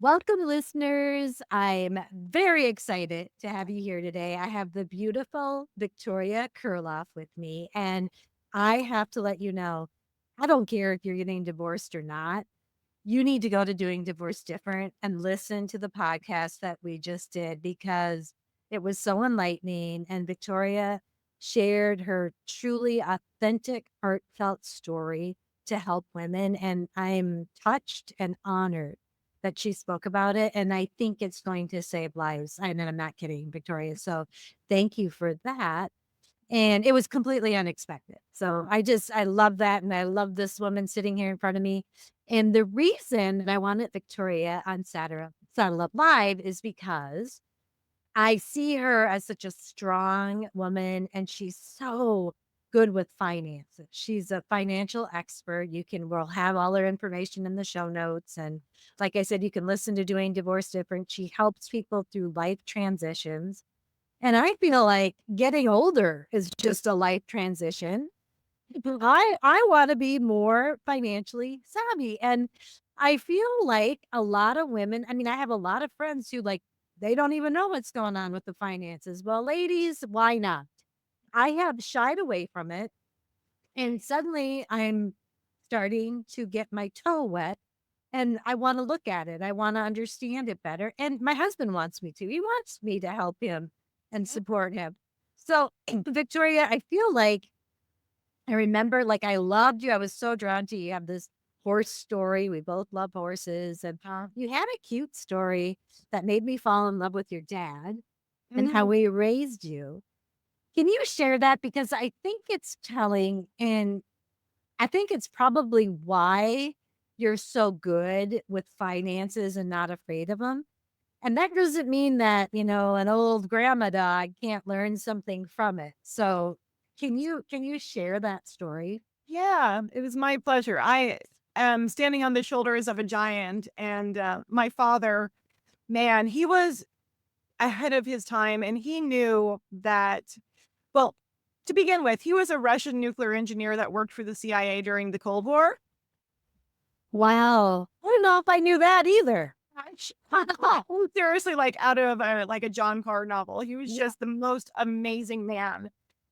Welcome, listeners. I'm very excited to have you here today. I have the beautiful Victoria Kirilloff with me, and I have to let you know I don't care if you're getting divorced or not. You need to go to Doing Divorce Different and listen to the podcast that we just did because it was so enlightening. And Victoria shared her truly authentic, heartfelt story to help women. And I'm touched and honored that she spoke about it. And I think it's going to save lives. And I'm not kidding, Victoria. So thank you for that. And it was completely unexpected. So I love that. And I love this woman sitting here in front of me. And the reason that I wanted Victoria on Saddle Up Live is because I see her as such a strong woman and she's so good with finances. She's a financial expert. We'll have all her information in the show notes. And like I said, you can listen to Doing Divorce Different. She helps people through life transitions. And I feel like getting older is just a life transition. I want to be more financially savvy. And I feel like a lot of women, I mean, I have a lot of friends who they don't even know what's going on with the finances. Well, ladies, why not? I have shied away from it. And suddenly I'm starting to get my toe wet and I want to look at it. I want to understand it better. And my husband wants me to. He wants me to help him and support him. So, Victoria, I feel like I remember I loved you. I was so drawn to you. You have this horse story. We both love horses. And you had a cute story that made me fall in love with your dad and how Mhm. we raised you. Can you share that? Because I think it's telling. And I think it's probably why you're so good with finances and not afraid of them. And that doesn't mean that, an old grandma dog can't learn something from it. So can you share that story? Yeah, it was my pleasure. I am standing on the shoulders of a giant, and my father, man, he was ahead of his time, and he knew that. Well, to begin with, he was a Russian nuclear engineer that worked for the CIA during the Cold War. Wow. I don't know if I knew that either. Seriously, like out of like a John Carr novel. He was Yeah. just the most amazing man,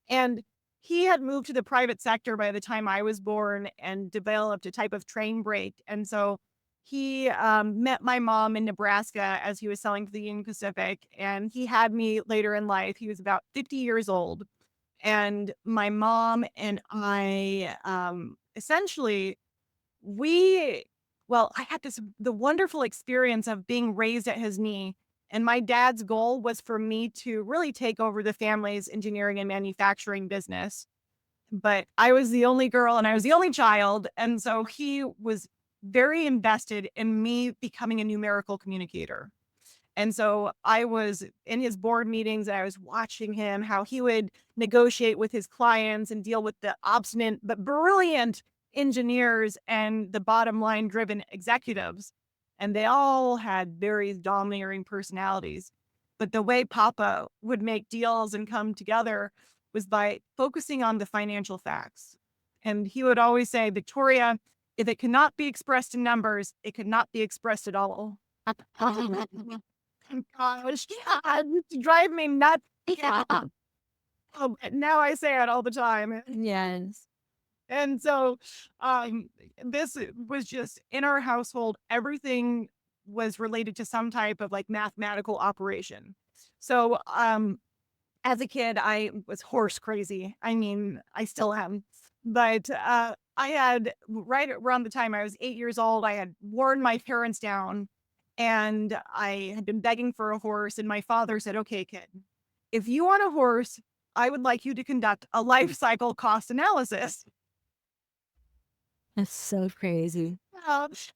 and he had moved to the private sector by the time I was born and developed a type of train brake. And so he met my mom in Nebraska as he was selling to the Union Pacific, and he had me later in life. He was about 50 years old, and my mom and I essentially we I had the wonderful experience of being raised at his knee, and my dad's goal was for me to really take over the family's engineering and manufacturing business. But I was the only girl and I was the only child, and so he was very invested in me becoming a numerical communicator. And so I was in his board meetings and I was watching him, how he would negotiate with his clients and deal with the obstinate but brilliant engineers and the bottom line driven executives. And they all had very domineering personalities. But the way Papa would make deals and come together was by focusing on the financial facts. And he would always say, Victoria, if it cannot be expressed in numbers, it cannot be expressed at all. Gosh, yeah, it used to drive me nuts. Yeah. But now I say it all the time. Yes. And so, um, this was just in our household, everything was related to some type of like mathematical operation. So, as a kid, I was horse crazy. I mean, I still am. But I had right around the time I was 8 years old, I had worn my parents down and I had been begging for a horse. And my father said, okay, kid, if you want a horse, I would like you to conduct a life cycle cost analysis. That's so crazy.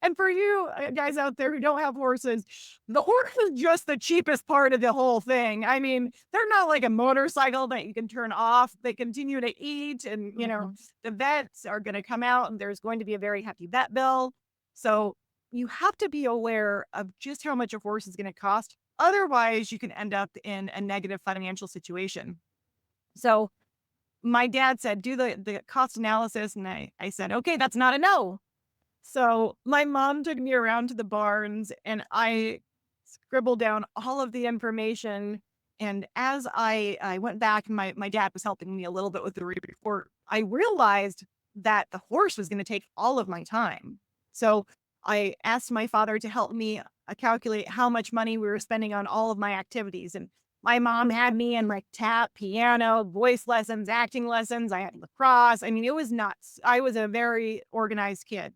And for you guys out there who don't have horses, the horse is just the cheapest part of the whole thing. I mean, they're not like a motorcycle that you can turn off. They continue to eat, and Mhm. the vets are going to come out, and there's going to be a very hefty vet bill. So you have to be aware of just how much a horse is going to cost. Otherwise, you can end up in a negative financial situation. So my dad said, do the cost analysis. And I said, okay, that's not a no. So my mom took me around to the barns and I scribbled down all of the information. And as I went back, and my dad was helping me a little bit with the report, I realized that the horse was going to take all of my time. So I asked my father to help me calculate how much money we were spending on all of my activities. And my mom had me in like tap, piano, voice lessons, acting lessons. I had lacrosse. I mean, it was nuts. I was a very organized kid.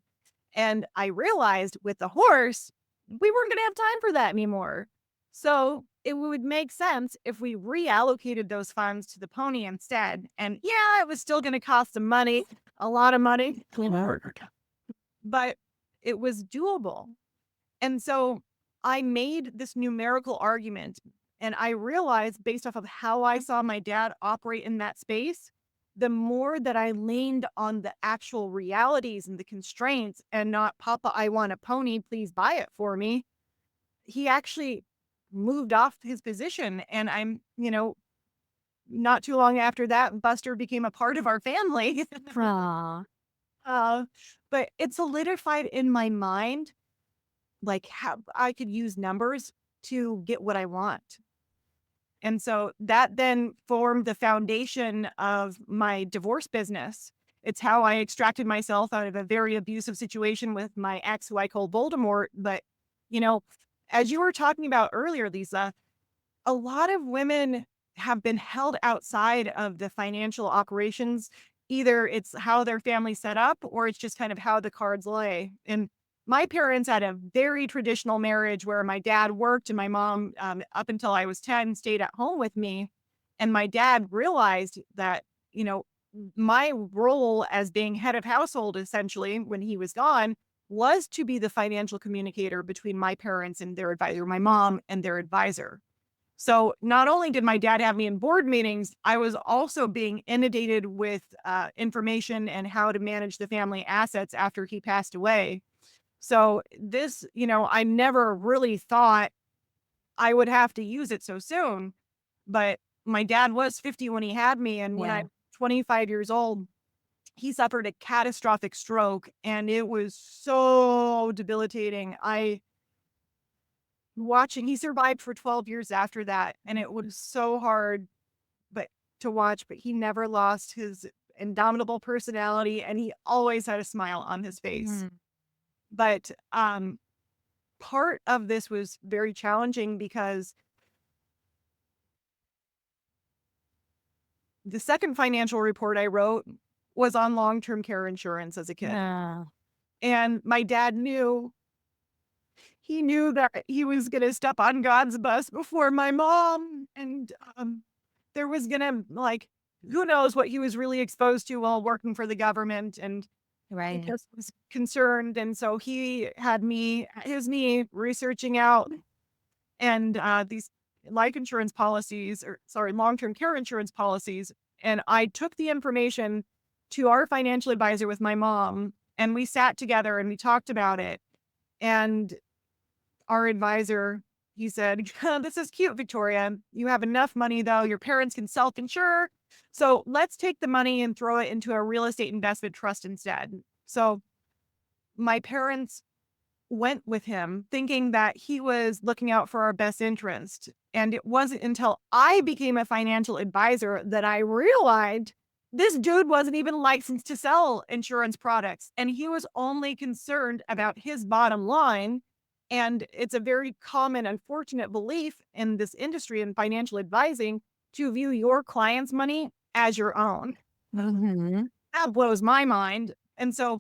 And I realized with the horse, we weren't going to have time for that anymore. So it would make sense if we reallocated those funds to the pony instead. And yeah, it was still going to cost some money, a lot of money, but it was doable. And so I made this numerical argument and I realized based off of how I saw my dad operate in that space, the more that I leaned on the actual realities and the constraints and not, Papa, I want a pony, please buy it for me. He actually moved off his position. And not too long after that, Buster became a part of our family. Aw. uh, but it solidified in my mind like how I could use numbers to get what I want. And so that then formed the foundation of my divorce business. It's how I extracted myself out of a very abusive situation with my ex, who I call Voldemort. But, you know, as you were talking about earlier, Lisa, a lot of women have been held outside of the financial operations. Either it's how their family set up or it's just kind of how the cards lay. And my parents had a very traditional marriage where my dad worked and my mom, up until I was 10, stayed at home with me. And my dad realized that, you know, my role as being head of household, essentially, when he was gone, was to be the financial communicator between my parents and their advisor, my mom and their advisor. So not only did my dad have me in board meetings, I was also being inundated with information and how to manage the family assets after he passed away. So this, I never really thought I would have to use it so soon. But my dad was 50 when he had me. And when Yeah. I'm 25 years old, he suffered a catastrophic stroke and it was so debilitating. He survived for 12 years after that. And it was so hard but to watch, but he never lost his indomitable personality and he always had a smile on his face. Mhm. But part of this was very challenging because the second financial report I wrote was on long-term care insurance as a kid. Yeah. And my dad knew that he was going to step on God's bus before my mom and there was going to who knows what he was really exposed to while working for the government and he Right. just was concerned, and so he had me at his knee researching out and these life insurance policies, or sorry, long-term care insurance policies. And I took the information to our financial advisor with my mom, and we sat together and we talked about it. And our advisor, he said, "This is cute, Victoria. You have enough money, though. Your parents can self insure. So let's take the money and throw it into a real estate investment trust instead." So my parents went with him thinking that he was looking out for our best interest. And it wasn't until I became a financial advisor that I realized this dude wasn't even licensed to sell insurance products. And he was only concerned about his bottom line. And it's a very common, unfortunate belief in this industry and financial advising to view your client's money as your own. Mhm. That blows my mind. And so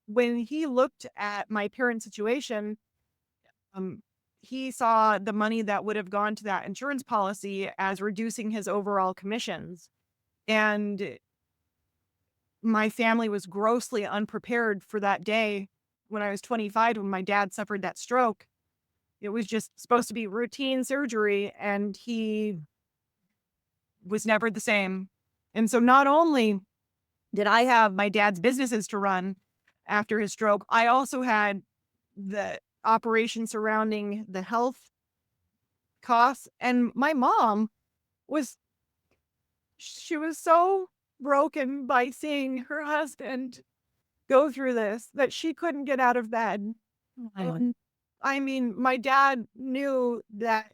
when he looked at my parent situation, um, he saw the money that would have gone to that insurance policy as reducing his overall commissions. And my family was grossly unprepared for that day when I was 25, when my dad suffered that stroke. It was just supposed to be routine surgery, and he was never the same. And so not only did I have my dad's businesses to run after his stroke, I also had the operation surrounding the health costs. And my mom was, she was so broken by seeing her husband go through this that she couldn't get out of bed. Wow. And I mean, my dad knew that,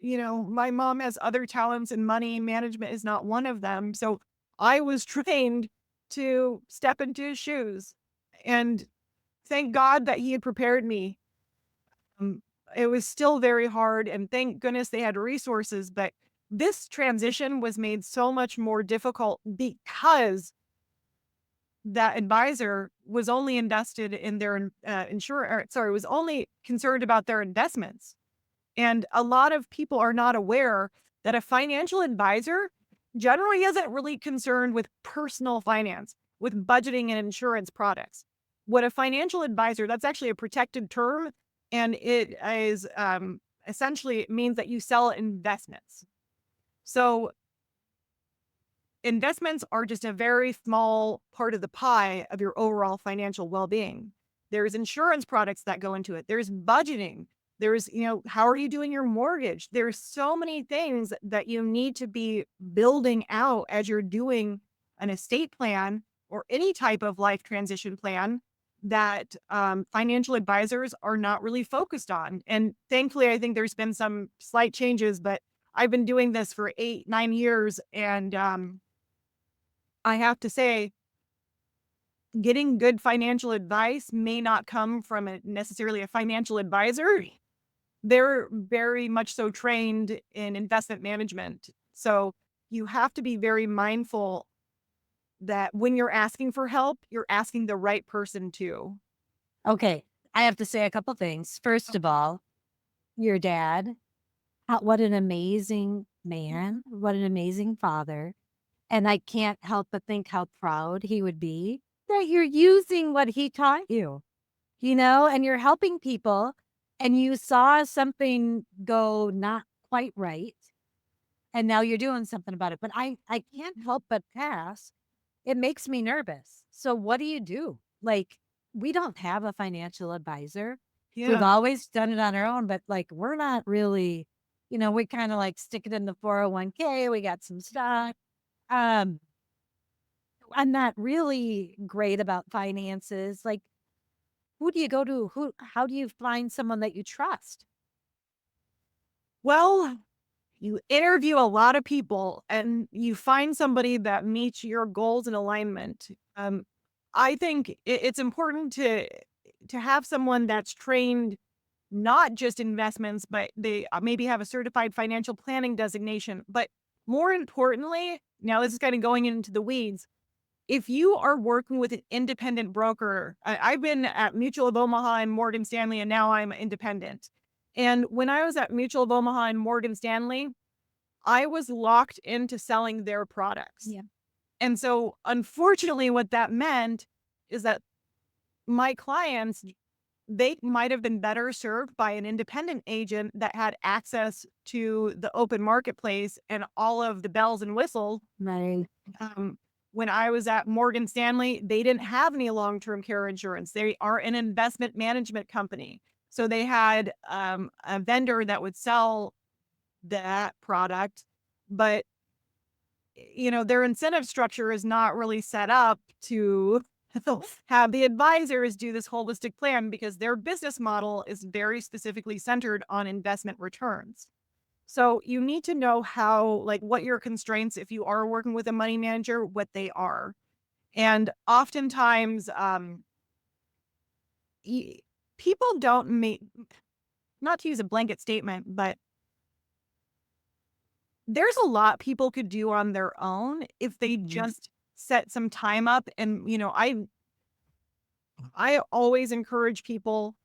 my mom has other talents and money management is not one of them. So I was trained to step into his shoes. And thank God that he had prepared me. Um, it was still very hard, and thank goodness they had resources. But this transition was made so much more difficult because that advisor was only invested in their was only concerned about their investments. And a lot of people are not aware that a financial advisor generally isn't really concerned with personal finance, with budgeting and insurance products. What a financial advisor, that's actually a protected term, and it is essentially it means that you sell investments. So investments are just a very small part of the pie of your overall financial well-being. There's insurance products that go into it. There's budgeting. There's, how are you doing your mortgage? There's so many things that you need to be building out as you're doing an estate plan or any type of life transition plan that financial advisors are not really focused on. And thankfully, I think there's been some slight changes, but I've been doing this for 8, 9 years, and I have to say, getting good financial advice may not come from necessarily a financial advisor. They're very much so trained in investment management. So you have to be very mindful that when you're asking for help, you're asking the right person too. Okay. I have to say a couple things. First of all, your dad, what an amazing man. What an amazing father. And I can't help but think how proud he would be that you're using what he taught you, and you're helping people and you saw something go not quite right. And now you're doing something about it. But I can't help but ask, it makes me nervous. So what do you do? Like, we don't have a financial advisor. We've Yeah. always done it on our own, but like we're not really, we kind of like stick it in the 401k. We got some stock. Um, I'm not really great about finances. Like, who do you go to? How do you find someone that you trust? Well, you interview a lot of people and you find somebody that meets your goals and alignment. I think it's important to have someone that's trained not just investments, but they maybe have a certified financial planning designation. But more importantly, now this is kind of going into the weeds. If you are working with an independent broker, I've been at Mutual of Omaha and Morgan Stanley, and now I'm independent. And when I was at Mutual of Omaha and Morgan Stanley, I was locked into selling their products. Yeah. And so, unfortunately, what that meant is that my clients, they might have been better served by an independent agent that had access to the open marketplace and all of the bells and whistles. Right. Um, when I was at Morgan Stanley, they didn't have any long-term care insurance. They are an investment management company. So they had a vendor that would sell that product, but their incentive structure is not really set up to have the advisors do this holistic plan because their business model is very specifically centered on investment returns. So you need to know what your constraints, if you are working with a money manager, what they are. And oftentimes, y- people don't make, not to use a blanket statement, but there's a lot people could do on their own if they Mhm. just set some time up. And, I always encourage people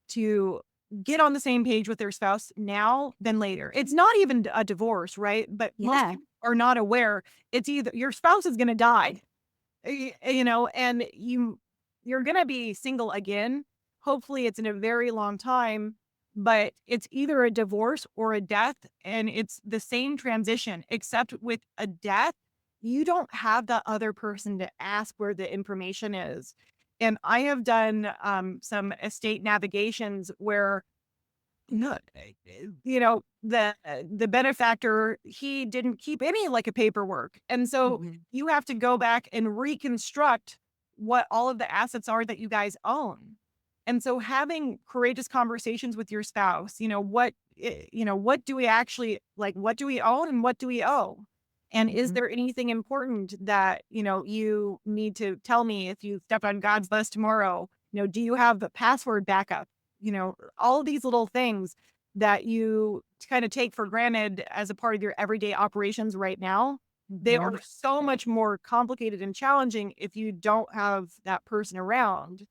to get on the same page with their spouse now than later. It's not even a divorce, right? But most Yeah. people are not aware. It's either your spouse is going to die, and you're going to be single again. Hopefully it's in a very long time, but it's either a divorce or a death, and it's the same transition except with a death, you don't have that other person to ask where the information is. And I have done some estate navigations where no, the benefactor, he didn't keep any like a paperwork. And so Mhm. you have to go back and reconstruct what all of the assets are that you guys own. And so having courageous conversations with your spouse, what do we actually like, what do we own and what do we owe? And is Mhm. there anything important that, you need to tell me if you step on God's list tomorrow? Do you have the password backup? All of these little things that you kind of take for granted as a part of your everyday operations right now, they are Mhm. so much more complicated and challenging if you don't have that person around.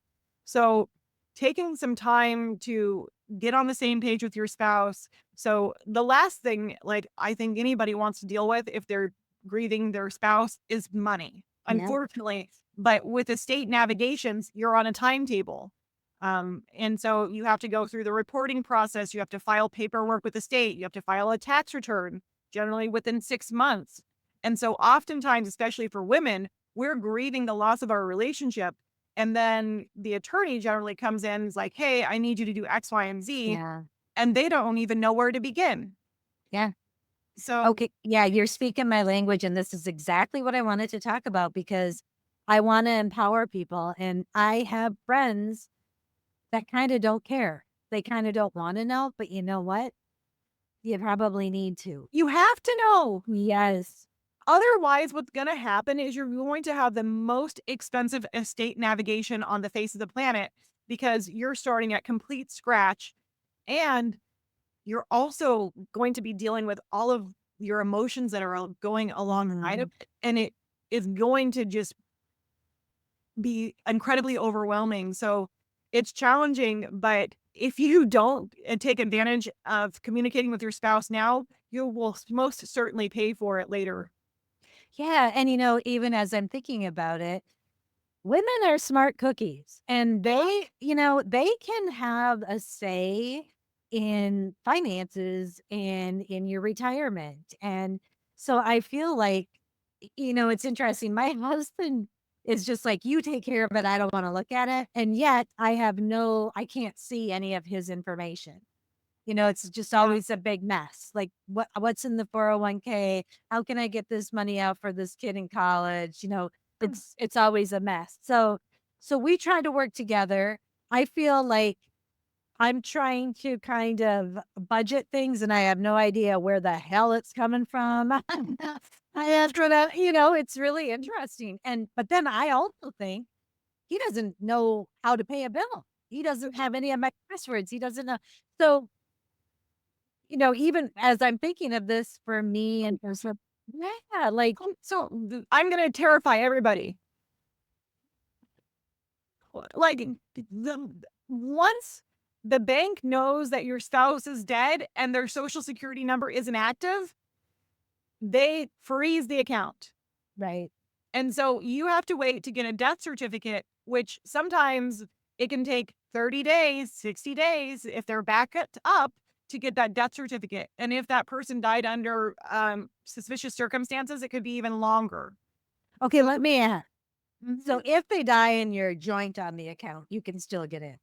So, taking some time to get on the same page with your spouse. So, the last thing, like, I think anybody wants to deal with if they're grieving their spouse is money, Yep. unfortunately. But with estate navigations, you're on a timetable. And so you have to go through the reporting process. You have to file paperwork with the state. You have to file a tax return, generally within 6 months. And so, oftentimes, especially for women, we're grieving the loss of our relationship. And then the attorney generally comes in and is like, hey, I need you to do X, Y, and Z. Yeah. And they don't even know where to begin. Yeah. So, Okay. Yeah, you're speaking my language, and this is exactly what I wanted to talk about because I want to empower people. And I have friends that kind of don't care. They kind of don't want to know, but you know what? You probably need to. you have to know. Yes. Otherwise, what's going to happen is you're going to have the most expensive estate navigation on the face of the planet because you're starting at complete scratch. And you're also going to be dealing with all of your emotions that are going alongside of Mhm. it. And it is going to just be incredibly overwhelming. So it's challenging, but if you don't take advantage of communicating with your spouse now, you will most certainly pay for it later. Yeah. And, even as I'm thinking about it, women are smart cookies and they can have a say in finances and in your retirement. And so I feel like, it's interesting. My husband is just like, you take care of it. I don't want to look at it. And yet I can't see any of his information. It's just Yeah. always a big mess. Like what's in the 401k? How can I get this money out for this kid in college? It's always a mess. So we try to work together. I feel like I'm trying to kind of budget things and I have no idea where the hell it's coming from. I have to, it's really interesting. And but then I also think he doesn't know how to pay a bill. He doesn't have any of my passwords. He doesn't know. So even as I'm thinking of this for me and for some yeah, like So I'm going to terrify everybody. Like, once the bank knows that your spouse is dead and their social security number isn't active, they freeze the account. right. And so you have to wait to get a death certificate, which sometimes it can take 30 days, 60 days if they're backed up to get that death certificate. And if that person died under suspicious circumstances, it could be even longer. Okay, let me ask. So Mhm. if they die and you're joint on the account, you can still get in.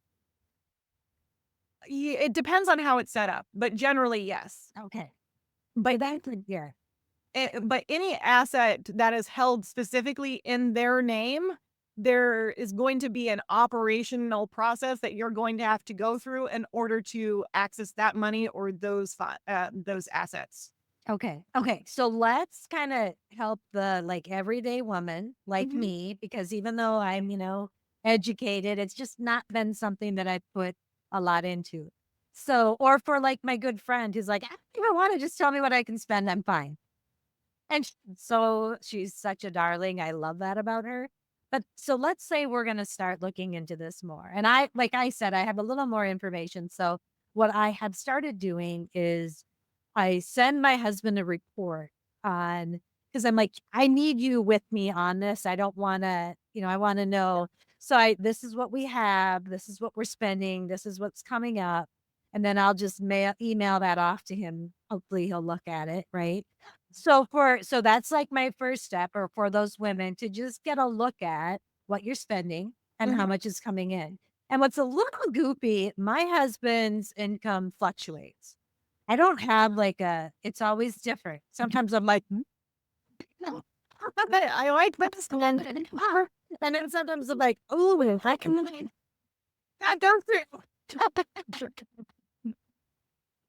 It depends on how it's set up, but generally, yes. Okay. But that's yeah. But any asset that is held specifically in their name, there is going to be an operational process that you're going to have to go through in order to access that money or those assets. Okay. Okay. So let's kind of help the like everyday woman like Mhm. me, because even though I'm, educated, it's just not been something that I put a lot into. So, or for like my good friend who's like, I don't even want to just tell me what I can spend. I'm fine. And so she's such a darling. I love that about her. But so let's say we're going to start looking into this more. And like I said, I have a little more information. So what I have started doing is I send my husband a report on, because I'm like, I need you with me on this. I don't want to, I want to know. So this is what we have. This is what we're spending. This is what's coming up. And then I'll just email that off to him. Hopefully he'll look at it. Right. So that's like my first step, or for those women to just get a look at what you're spending and how Mhm. much is coming in. And what's a little goopy, my husband's income fluctuates. I don't have like it's always different. Sometimes I'm like, no. I like this. And then sometimes I'm like, oh, I can That goes through.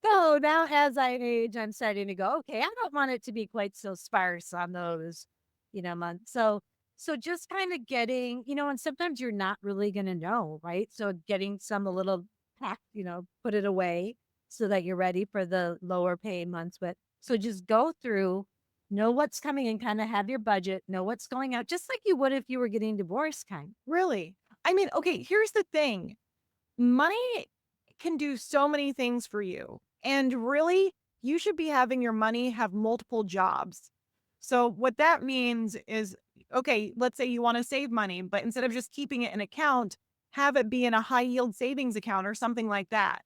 So now as I age, I'm starting to go, okay, I don't want it to be quite so sparse on those, months. So just kind of getting, and sometimes you're not really gonna know, right? So getting some a little pack, put it away so that you're ready for the lower pay months. But so just go through, know what's coming and kind of have your budget, know what's going out, just like you would if you were getting divorced kind. Really? I mean, okay, here's the thing. Money can do so many things for you. And really, you should be having your money have multiple jobs. So, what that means is okay, let's say you want to save money, but instead of just keeping it in account, have it be in a high yield savings account or something like that.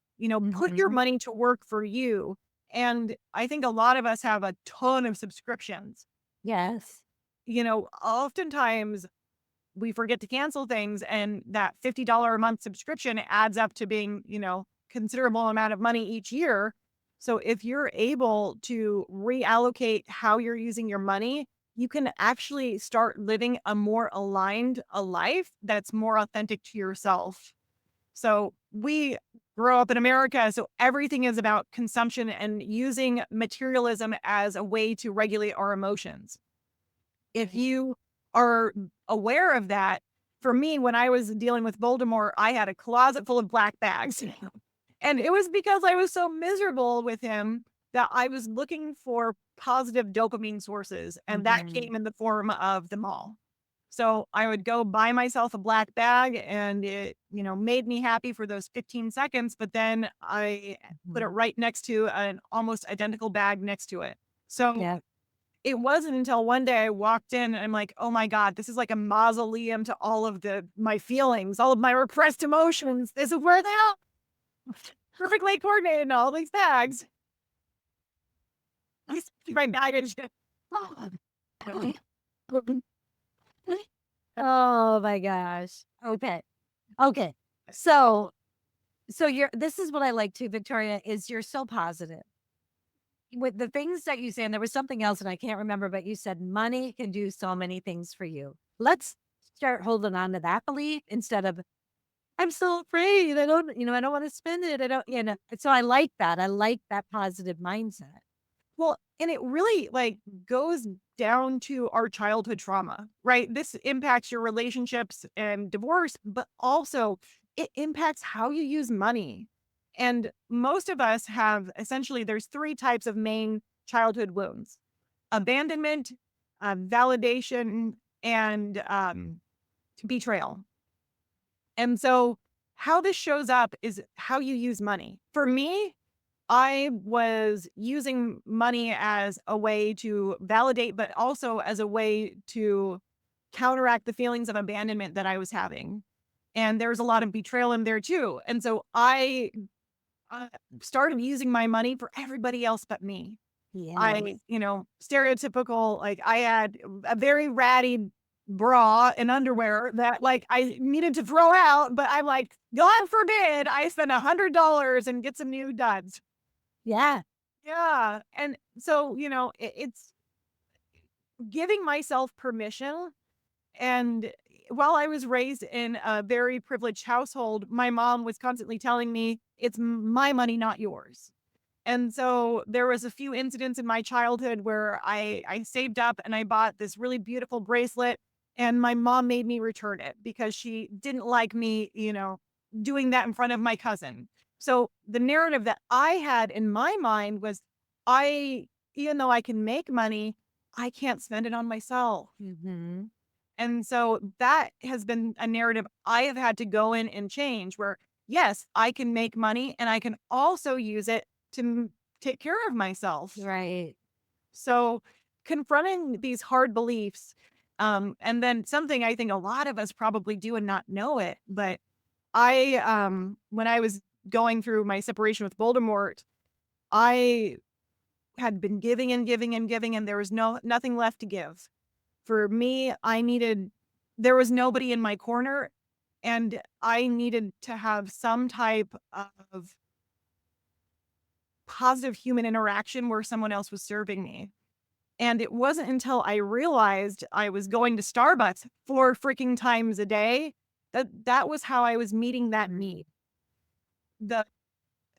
Put your Mhm. money to work for you. And I think a lot of us have a ton of subscriptions. Yes. Oftentimes we forget to cancel things and that $50 a month subscription adds up to being, considerable amount of money each year. So if you're able to reallocate how you're using your money, you can actually start living a more aligned a life that's more authentic to yourself. So we grow up in America, so everything is about consumption and using materialism as a way to regulate our emotions. If Right. you are aware of that, for me, when I was dealing with Voldemort, I had a closet full of black bags. And it was because I was so miserable with him that I was looking for positive dopamine sources. And that Mhm. came in the form of the mall. So I would go buy myself a black bag and it, made me happy for those 15 seconds. But then I put it Mhm. right next to an almost identical bag next to it. So Yeah. it wasn't until one day I walked in and I'm like, "Oh my god, this is like a mausoleum to all of my feelings, all of my repressed emotions. This is where they are, perfectly coordinated in all these bags." I see my baggage. Oh my gosh. Okay. Okay. So you're this is what I like too, Victoria, is you're so positive. With the things that you say, and there was something else and I can't remember, but you said money can do so many things for you. Let's start holding on to that belief instead of I'm so afraid. I don't want to spend it. I don't, So I like that. I like that positive mindset. Well, and it really, like, goes down to our childhood trauma, right? This impacts your relationships and divorce, but also it impacts how you use money. And most of us have essentially there's 3 types of main childhood wounds: abandonment, validation, and, betrayal. And so how this shows up is how you use money. For me, I was using money as a way to validate, but also as a way to counteract the feelings of abandonment that I was having. And there's a lot of betrayal in there too. And so I uh, started using my money for everybody else but me. Yes. Stereotypical, like I had a very ratty bra and underwear that like I needed to throw out, but I'm like, God forbid I spend $100 and get some new duds. Yeah. Yeah. And so, it's giving myself permission. And while I was raised in a very privileged household, my mom was constantly telling me, it's my money, not yours. And so there was a few incidents in my childhood where I saved up and I bought this really beautiful bracelet and my mom made me return it because she didn't like me, doing that in front of my cousin. So the narrative that I had in my mind was I even though I can make money, I can't spend it on myself. Hmm. And so that has been a narrative I have had to go in and change where, yes, I can make money and I can also use it to take care of myself. Right. So confronting these hard beliefs, and then something I think a lot of us probably do and not know it, but when I was going through my separation with Voldemort, I had been giving and giving and giving, and there was nothing left to give. For me, there was nobody in my corner and I needed to have some type of positive human interaction where someone else was serving me. And it wasn't until I realized I was going to Starbucks 4 freaking times a day that that was how I was meeting that need. The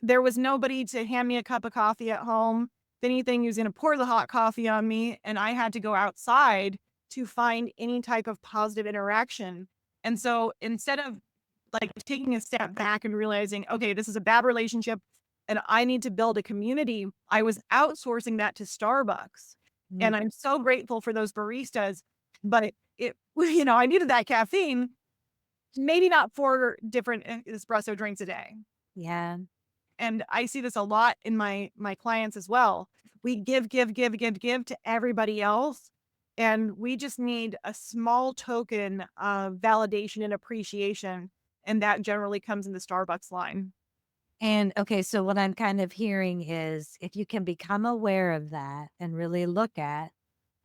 There was nobody to hand me a cup of coffee at home. If anything, he was gonna pour the hot coffee on me, and I had to go outside to find any type of positive interaction. And so instead of, like, taking a step back and realizing, "Okay, this is a bad relationship and I need to build a community," I was outsourcing that to Starbucks. Mm. And I'm so grateful for those baristas, but I needed that caffeine, maybe not 4 different espresso drinks a day. Yeah. And I see this a lot in my clients as well. We give to everybody else, and we just need a small token of validation and appreciation, and that generally comes in the Starbucks line. And okay, so what I'm kind of hearing is if you can become aware of that and really look at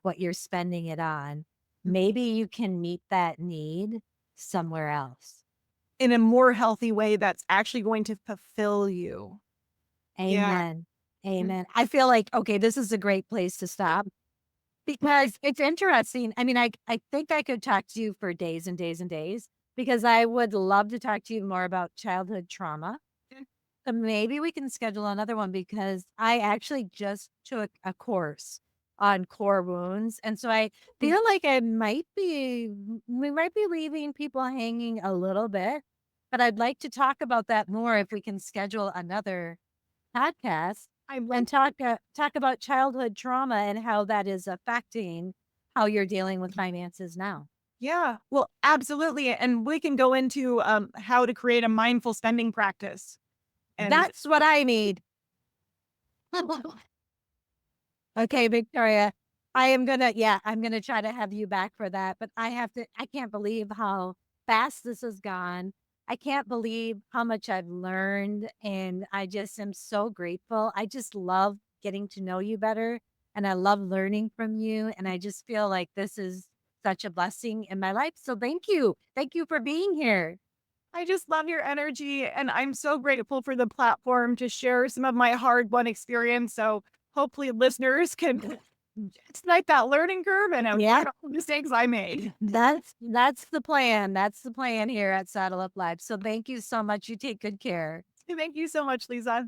what you're spending it on, maybe you can meet that need somewhere else. In a more healthy way that's actually going to fulfill you. Yeah. Amen. Amen. I feel like, okay, this is a great place to stop because it's interesting. I mean, I think I could talk to you for days and days and days because I would love to talk to you more about childhood trauma. So maybe we can schedule another one because I actually just took a course on core wounds. And so I feel like we might be leaving people hanging a little bit, but I'd like to talk about that more if we can schedule another podcast I love and talk about childhood trauma and how that is affecting how you're dealing with finances now. Yeah. Well, absolutely, and we can go into, how to create a mindful spending practice, and That's what I need. Okay, Victoria. I'm gonna try to have you back for that, but I can't believe how fast this has gone. I can't believe how much I've learned, and I just am so grateful. I just love getting to know you better, and I love learning from you, and I just feel like this is such a blessing in my life. So thank you. Thank you for being here. I just love your energy, and I'm so grateful for the platform to share some of my hard-won experience, so hopefully listeners can expedite that learning curve and Yeah. avoid all the mistakes I made. That's the plan. That's the plan here at Saddle Up Live. So thank you so much. You take good care. Thank you so much, Lisa.